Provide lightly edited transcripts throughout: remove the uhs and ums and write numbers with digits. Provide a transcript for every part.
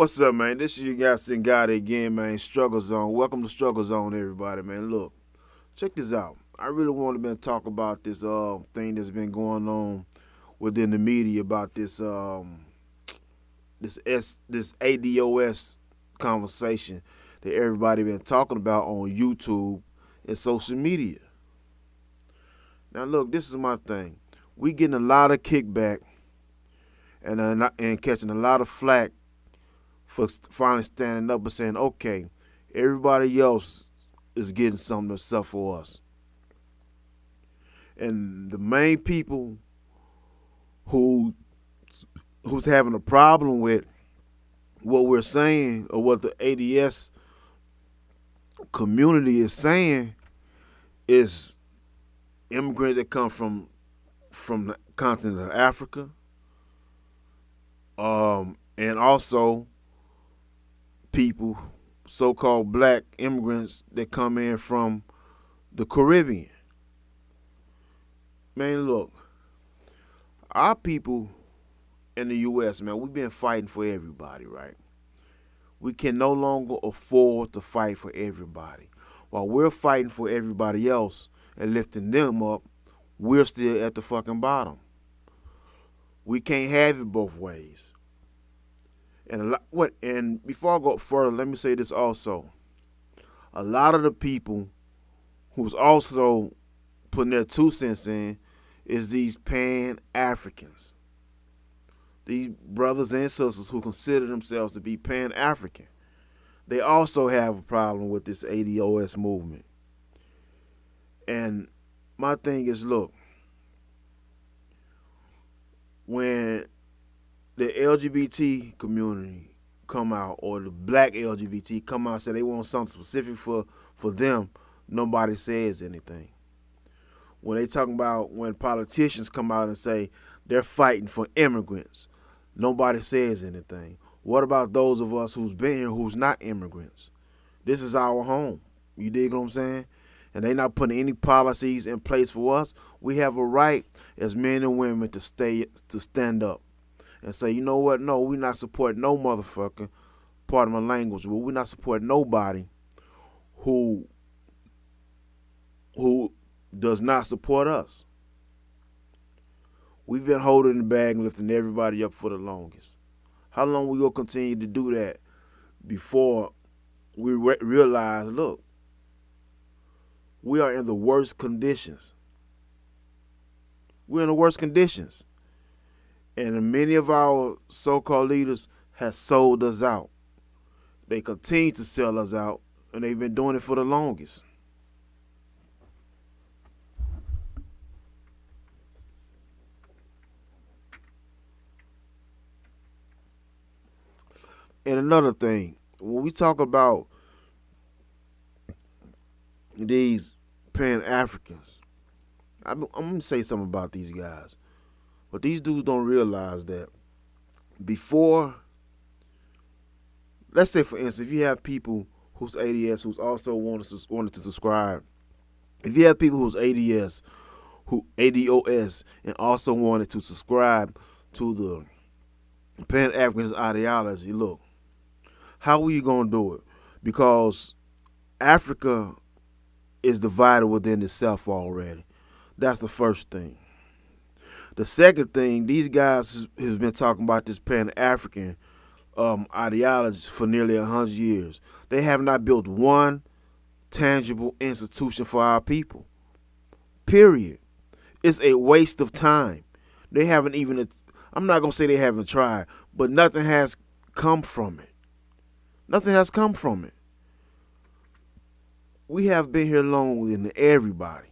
What's up, man? This is your guy Singati again, man. Struggle Zone. Welcome to Struggle Zone, everybody, man. Look, check this out. I really want to talk about this thing that's been going on within the media about this ADOS conversation that everybody been talking about on YouTube and social media. Now, look, this is my thing. We getting a lot of kickback and catching a lot of flack for finally standing up and saying, okay, everybody else is getting something except for us. And the main people who's having a problem with what we're saying or what the ADS community is saying is immigrants that come from the continent of Africa, and also people, so-called black immigrants that come in from the Caribbean. Man, look, our people in the U.S., man, we've been fighting for everybody, right? We can no longer afford to fight for everybody. While we're fighting for everybody else and lifting them up, we're still at the fucking bottom. We can't have it both ways. And before I go further, let me say this also. A lot of the people who's also putting their 2 cents in is these Pan Africans. These brothers and sisters who consider themselves to be Pan African. They also have a problem with this ADOS movement. And my thing is, look, when the LGBT community come out, or the black LGBT come out and say they want something specific for them, nobody says anything. When they talking about when politicians come out and say they're fighting for immigrants, nobody says anything. What about those of us who's been here who's not immigrants? This is our home. You dig what I'm saying? And they not putting any policies in place for us. We have a right as men and women to stand up and say, you know what? No, we're not supporting no motherfucker. Pardon my language, but we're not supporting nobody who does not support us. We've been holding the bag and lifting everybody up for the longest. How long we gonna continue to do that before we realize, look, we are in the worst conditions. We're in the worst conditions. And many of our so-called leaders have sold us out. They continue to sell us out, and they've been doing it for the longest. And another thing, when we talk about these Pan Africans, I'm going to say something about these guys. But these dudes don't realize that before, let's say for instance, if you have people who's ADS who's also wanted to subscribe, if you have people who's ADOS and also wanted to subscribe to the Pan Africans ideology, look, how are you going to do it? Because Africa is divided within itself already. That's the first thing. The second thing, these guys has been talking about this Pan-African ideology for nearly 100 years. They have not built one tangible institution for our people. Period. It's a waste of time. They haven't even, I'm not going to say they haven't tried, but nothing has come from it. Nothing has come from it. We have been here longer than everybody.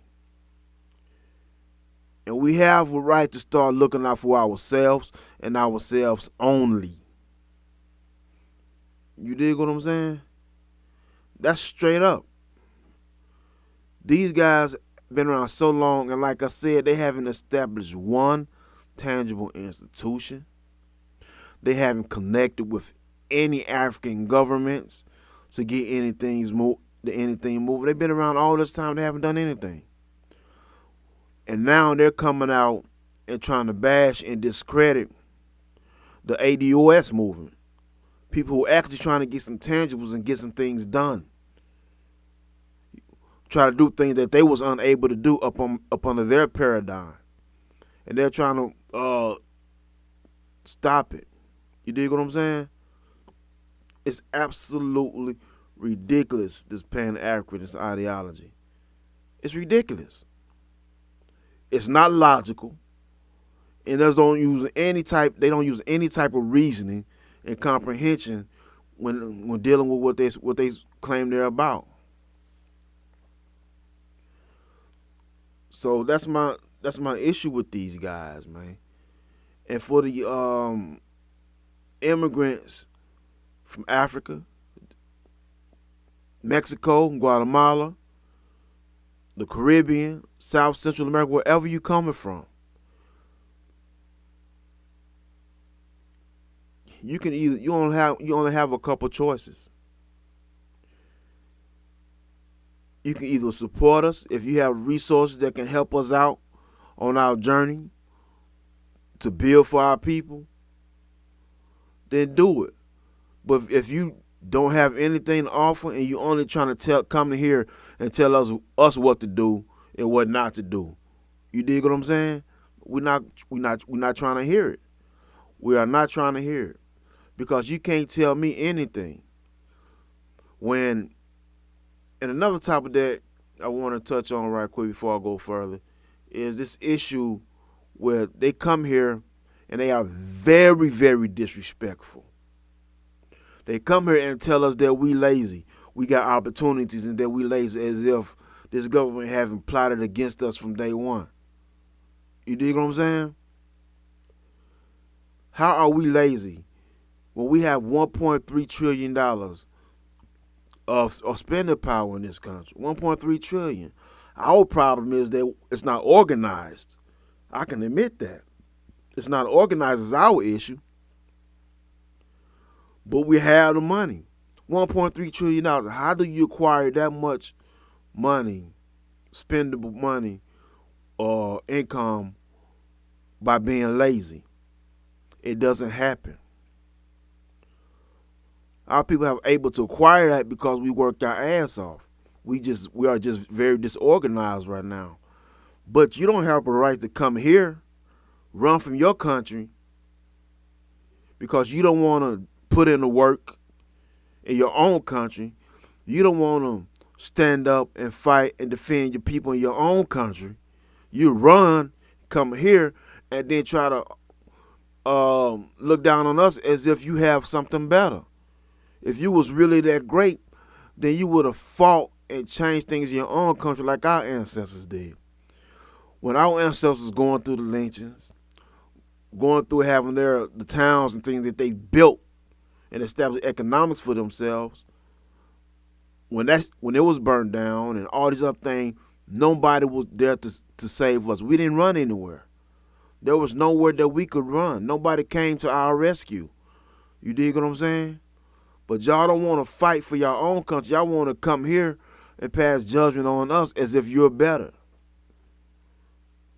And we have a right to start looking out for ourselves and ourselves only. You dig what I'm saying? That's straight up. These guys been around so long, and like I said, they haven't established one tangible institution. They haven't connected with any African governments to get anything moving. They've been around all this time. They haven't done anything. And now they're coming out and trying to bash and discredit the ADOS movement. People who actually trying to get some tangibles and get some things done. Try to do things that they was unable to do up under their paradigm. And they're trying to stop it. You dig what I'm saying? It's absolutely ridiculous, this Pan-Africanist ideology. It's ridiculous. It's not logical. And they don't use any type of reasoning and comprehension when dealing with what they claim they're about. So that's my issue with these guys, man. And for the immigrants from Africa, Mexico, Guatemala, the Caribbean, South Central America, wherever you coming from, you only have a couple choices. You can either support us if you have resources that can help us out on our journey to build for our people, then do it. But if you don't have anything to offer and you only trying to come to here and tell us what to do and what not to do, you dig what I'm saying? We're not trying to hear it. We are not trying to hear it, because you can't tell me anything. And another topic that I want to touch on right quick before I go further is this issue where they come here and they are very, very disrespectful. They come here and tell us that we lazy, we got opportunities, and that we lazy, as if this government haven't plotted against us from day one. You dig what I'm saying? How are we lazy when we have $1.3 trillion of spending power in this country? $1.3 trillion. Our problem is that it's not organized. I can admit that. It's not organized as our issue. But we have the money. $1.3 trillion. How do you acquire that much money, spendable money, or income by being lazy? It doesn't happen. Our people have able to acquire that because we worked our ass off. We are just very disorganized right now. But you don't have a right to come here, run from your country, because you don't want to put in the work in your own country. You don't want to stand up and fight and defend your people in your own country. You run, come here, and then try to look down on us as if you have something better. If you was really that great, then you would have fought and changed things in your own country like our ancestors did. When our ancestors going through the lynchings, going through having the towns and things that they built and established economics for themselves, when it was burned down and all these other things, nobody was there to save us. We didn't run anywhere. There was nowhere that we could run. Nobody came to our rescue. You dig what I'm saying? But y'all don't want to fight for your own country. Y'all want to come here and pass judgment on us as if you're better.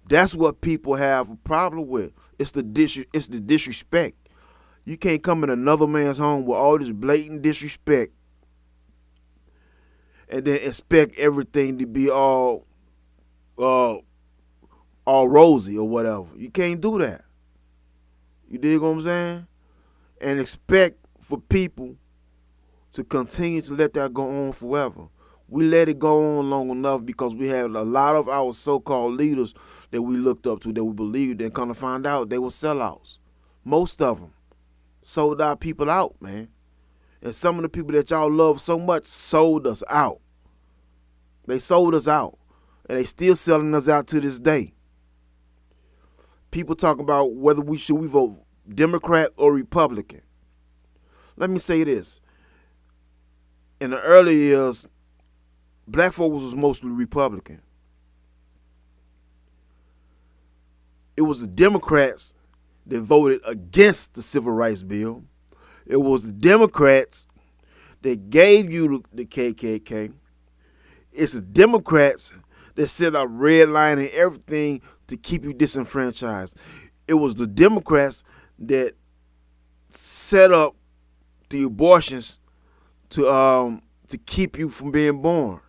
That's what people have a problem with. It's the disrespect. You can't come in another man's home with all this blatant disrespect and then expect everything to be all rosy or whatever. You can't do that. You dig what I'm saying? And expect for people to continue to let that go on forever. We let it go on long enough because we had a lot of our so-called leaders that we looked up to, that we believed, and come to find out they were sellouts. Most of them sold our people out, man. And some of the people that y'all love so much sold us out. They sold us out. And they still selling us out to this day. People talk about whether we vote Democrat or Republican. Let me say this. In the early years, black folks was mostly Republican. It was the Democrats that voted against the Civil Rights Bill. It was the Democrats that gave you the KKK. It's the Democrats that set up redlining everything to keep you disenfranchised. It was the Democrats that set up the abortions to keep you from being born.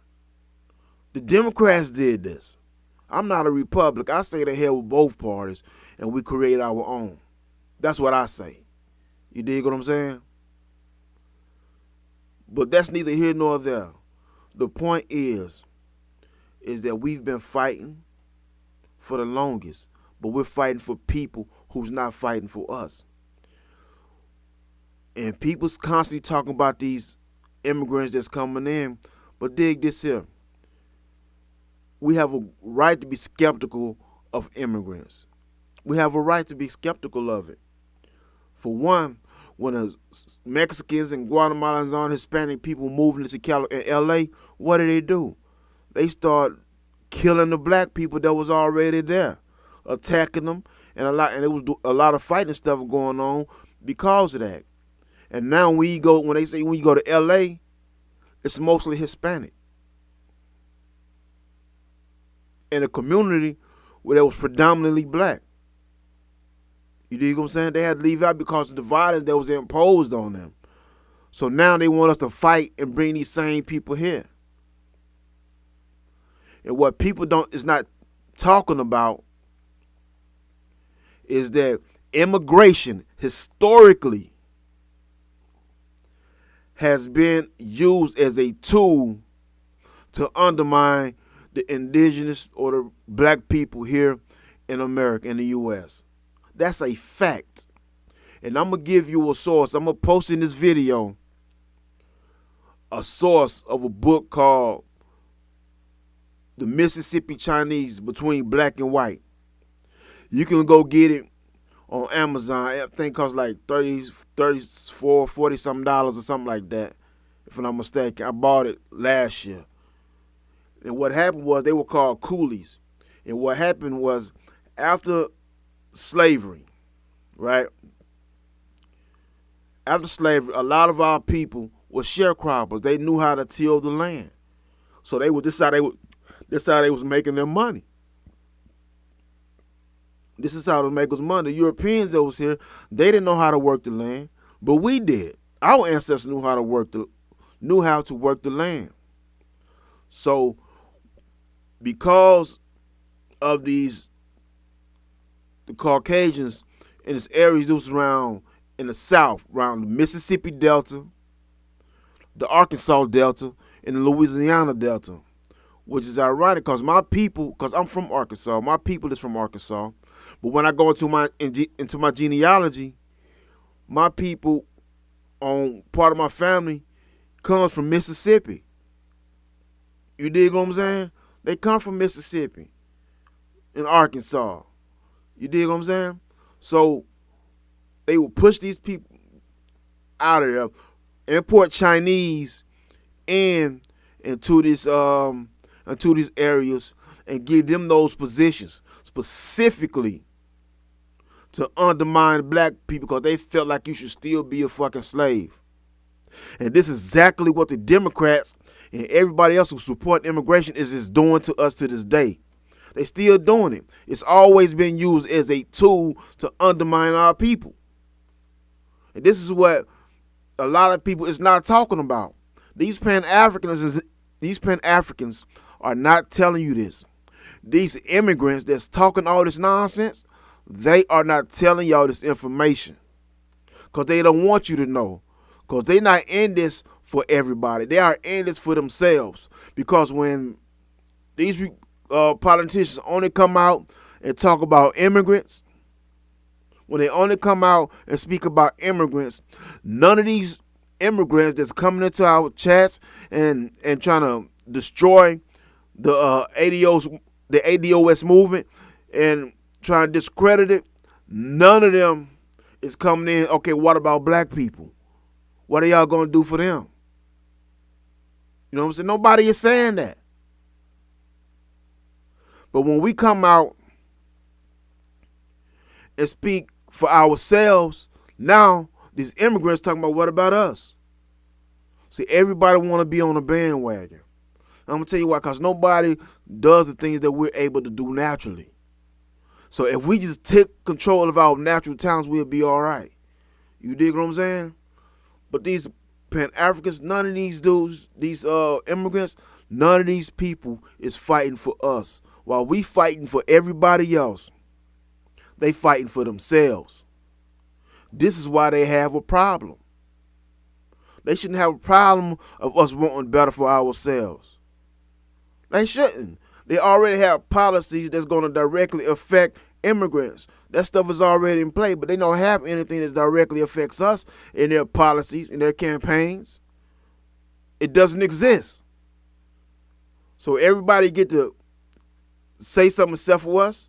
The Democrats did this. I'm not a Republican. I say the hell with both parties, and we create our own. That's what I say. You dig what I'm saying? But that's neither here nor there. The point is that we've been fighting for the longest, but we're fighting for people who's not fighting for us. And people's constantly talking about these immigrants that's coming in, but dig this here. We have a right to be skeptical of immigrants. We have a right to be skeptical of it. For one, when the Mexicans and Guatemalans and Hispanic people moving into L.A., what do? They start killing the black people that was already there, attacking them, and there was a lot of fighting stuff going on because of that. And now when you go to L.A., it's mostly Hispanic. In a community where it was predominantly black. You dig what I'm saying? They had to leave out because of the violence that was imposed on them. So now they want us to fight and bring these same people here. And what people is not talking about is that immigration historically has been used as a tool to undermine the indigenous or the black people here in America, in the U.S. That's a fact. And I'm going to give you a source. I'm going to post in this video a source of a book called The Mississippi Chinese Between Black and White. You can go get it on Amazon. I think it costs like $34, $40 something or something like that, if I'm not mistaken. I bought it last year. And what happened was they were called coolies. And what happened was after slavery, right? After slavery, a lot of our people were sharecroppers. They knew how to till the land. So this is how they was making their money. This is how they make us money. The Europeans that was here, they didn't know how to work the land, but we did. Our ancestors knew how to work the land. So because of the Caucasians in this areas, it was around in the South, around the Mississippi Delta, the Arkansas Delta, and the Louisiana Delta, which is ironic because I'm from Arkansas. My people is from Arkansas. But when I go into my genealogy, my people on part of my family comes from Mississippi. You dig what I'm saying? They come from Mississippi and Arkansas. You dig what I'm saying? So they will push these people out of there, import Chinese into these areas and give them those positions specifically to undermine black people because they felt like you should still be a fucking slave. And this is exactly what the Democrats and everybody else who support immigration is doing to us to this day. They still doing it. It's always been used as a tool to undermine our people. And this is what a lot of people is not talking about. These Pan Africans are not telling you this. These immigrants that's talking all this nonsense, they are not telling y'all this information because they don't want you to know, because they're not in this for everybody. They are in this for themselves, because when these politicians only come out and talk about immigrants, when they only come out and speak about immigrants, none of these immigrants that's coming into our chats and trying to destroy the ADOS movement and trying to discredit it, none of them is coming in, okay, what about black people? What are y'all going to do for them? You know what I'm saying? Nobody is saying that. But when we come out and speak for ourselves, now these immigrants talking about what about us? See, everybody want to be on a bandwagon. I'm going to tell you why, because nobody does the things that we're able to do naturally. So if we just take control of our natural talents, we'll be all right. You dig what I'm saying? But these Pan Africans, none of these dudes, these immigrants, none of these people is fighting for us. While we fighting for everybody else, they fighting for themselves. This is why they have a problem. They shouldn't have a problem of us wanting better for ourselves. They shouldn't. They already have policies that's going to directly affect immigrants. That stuff is already in play, but they don't have anything that directly affects us in their policies, in their campaigns. It doesn't exist. So everybody get to say something except for us.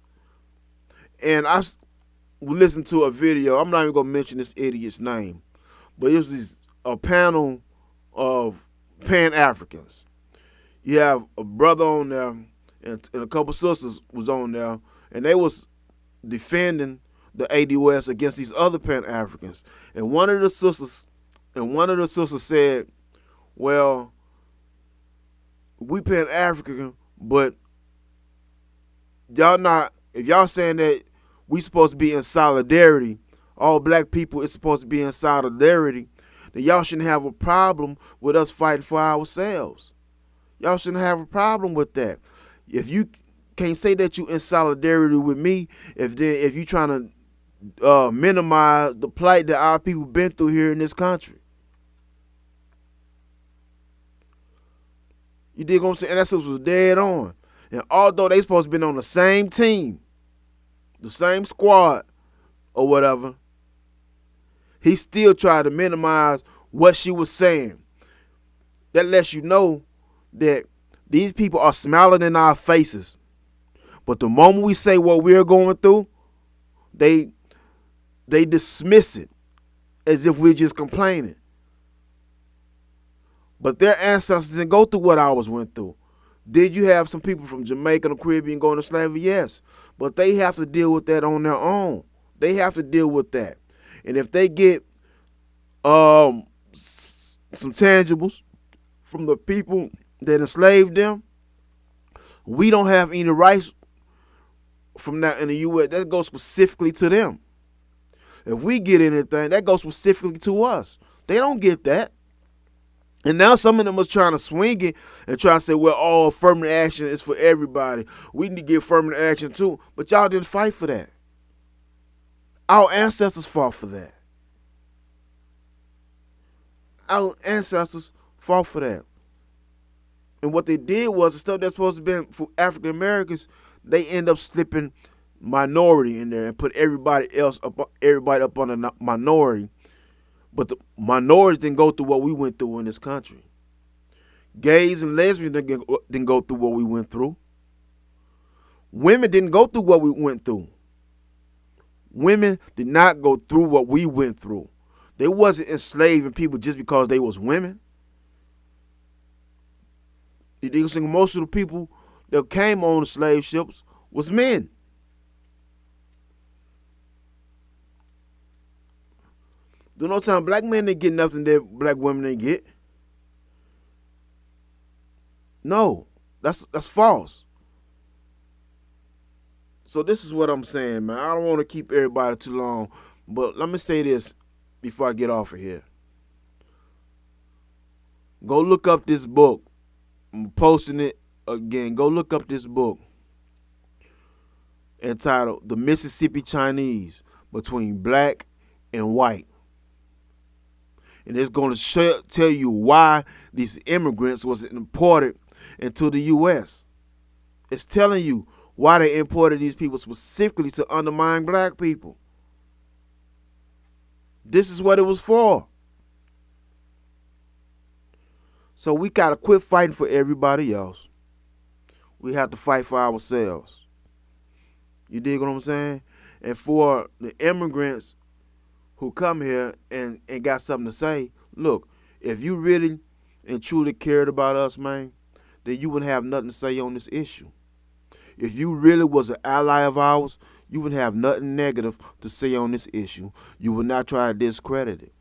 And I listened to a video. I'm not even going to mention this idiot's name, but it was a panel of Pan Africans. You have a brother on there and a couple sisters was on there, and they was defending the ADOS against these other Pan Africans. And one of the sisters said, "Well, we Pan African, but y'all not. If y'all saying that we supposed to be in solidarity, all black people is supposed to be in solidarity, then y'all shouldn't have a problem with us fighting for ourselves. Y'all shouldn't have a problem with that. If you can't say that you in solidarity with me, if you trying to minimize the plight that our people been through here in this country." You dig what I'm saying? And that was dead on. And although they supposed to been on the same team, the same squad or whatever, he still tried to minimize what she was saying. That lets you know that these people are smiling in our faces. But the moment we say what we're going through, they dismiss it as if we're just complaining. But their ancestors didn't go through what ours went through. Did you have some people from Jamaica and the Caribbean going to slavery? Yes. But they have to deal with that on their own. They have to deal with that. And if they get some tangibles from the people that enslaved them, we don't have any rights from that in the U.S. That goes specifically to them. If we get anything, that goes specifically to us. They don't get that. And now some of them was trying to swing it and try to say, well, all affirmative action is for everybody. We need to get affirmative action too. But y'all didn't fight for that. Our ancestors fought for that. Our ancestors fought for that. And what they did was the stuff that's supposed to be for African Americans, they end up slipping minority in there and put everybody up on the minority. But the minorities didn't go through what we went through in this country. Gays and lesbians didn't go through what we went through. Women didn't go through what we went through. Women did not go through what we went through. They wasn't enslaving people just because they was women. Most of the people that came on the slave ships was men. During no time, black men didn't get nothing that black women didn't get. No, that's false. So this is what I'm saying, man. I don't want to keep everybody too long, but let me say this before I get off of here. Go look up this book. I'm posting it again. Go look up this book entitled "The Mississippi Chinese Between Black and White." And it's going to tell you why these immigrants was imported into the U.S. It's telling you why they imported these people specifically to undermine black people. This is what it was for. So we got to quit fighting for everybody else. We have to fight for ourselves. You dig what I'm saying? And for the immigrants who come here and got something to say, look, if you really and truly cared about us, man, then you wouldn't have nothing to say on this issue. If you really was an ally of ours, you wouldn't have nothing negative to say on this issue. You would not try to discredit it.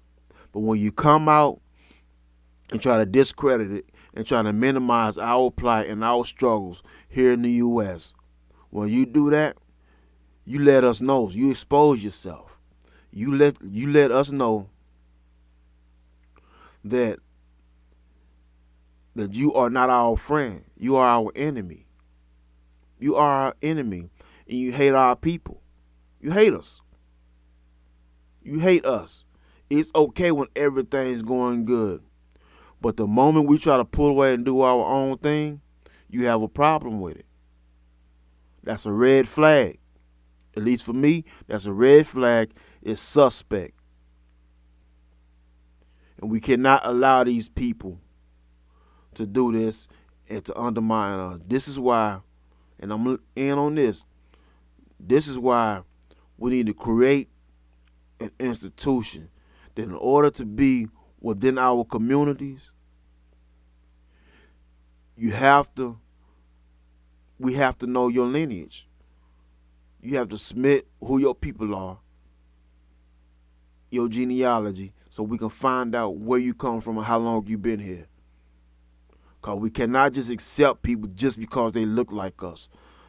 But when you come out and try to discredit it and try to minimize our plight and our struggles here in the U.S., when you do that, you let us know. You expose yourself. You let us know that you are not our friend. You are our enemy. You are our enemy, and you hate our people. You hate us. You hate us. It's okay when everything's going good. But the moment we try to pull away and do our own thing, you have a problem with it. That's a red flag. At least for me, that's a red flag. It's suspect. And we cannot allow these people to do this and to undermine us. This is why, and I'm going to end on this, this is why we need to create an institution that in order to be within our communities, we have to know your lineage. You have to submit who your people are, your genealogy, so we can find out where you come from and how long you've been here. Because we cannot just accept people just because they look like us.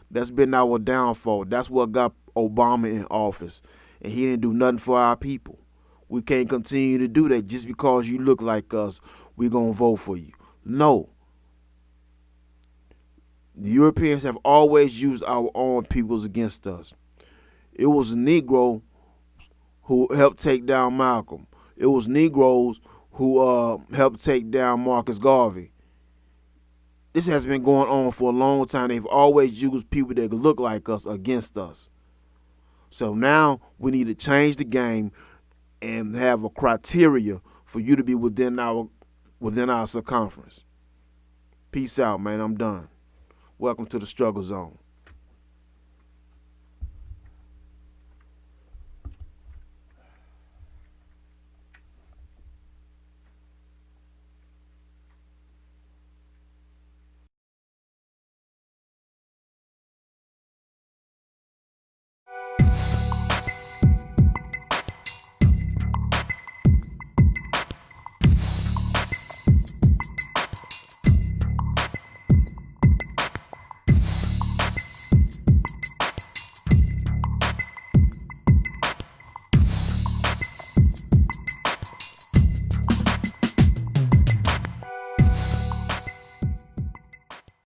That's been our downfall. That's what got Obama in office. And he didn't do nothing for our people. We can't continue to do that just because you look like us. We're going to vote for you. No. The Europeans have always used our own peoples against us. It was a Negro who helped take down Malcolm. It was Negroes who helped take down Marcus Garvey. This has been going on for a long time. They've always used people that look like us against us. So now we need to change the game and have a criteria for you to be within our circumference. Peace out, man. I'm done. Welcome to the struggle zone.